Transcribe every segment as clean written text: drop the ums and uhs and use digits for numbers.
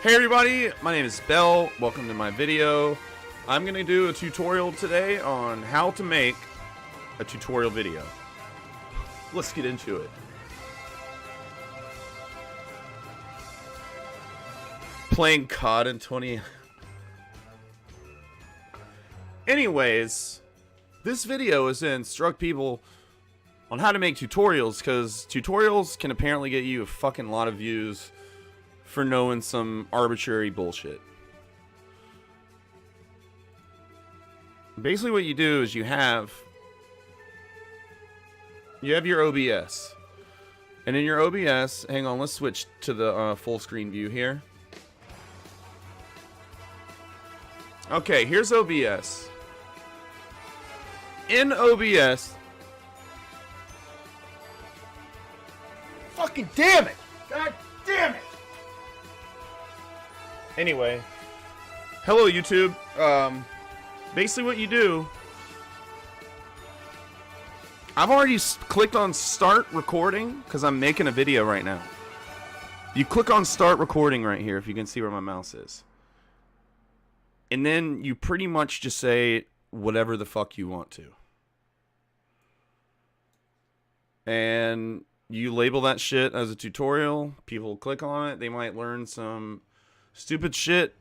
Hey everybody, my name is Bell. Welcome to my video. I'm going to do a tutorial today on how to make a tutorial video. Let's get into it. Playing COD in 20... Anyways, this video is to instruct people on how to make tutorials, because tutorials can apparently get you a fucking lot of views for knowing some arbitrary bullshit. Basically what you do is you have your OBS. And in your OBS, hang on, let's switch to the full screen view here. Okay, here's OBS. In OBS... Fucking damn it! God damn it! Anyway, hello YouTube. Basically what you do, I've already clicked on start recording because I'm making a video right now. You click on start recording right here if you can see where my mouse is. And then you pretty much just say whatever the fuck you want to. And you label that shit as a tutorial. People click on it. They might learn some stupid shit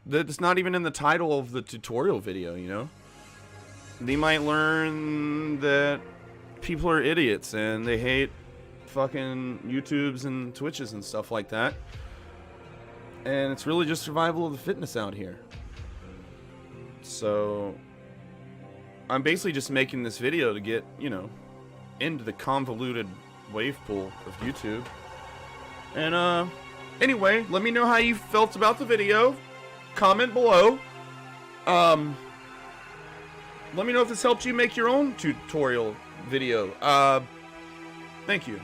that's not even in the title of the tutorial video, you know? They might learn that people are idiots and they hate fucking YouTubes and Twitches and stuff like that. And it's really just survival of the fitness out here. So I'm basically just making this video to get, you know, into the convoluted wave pool of YouTube. And anyway, let me know how you felt about the video. Comment below. Let me know if this helped you make your own tutorial video. Thank you.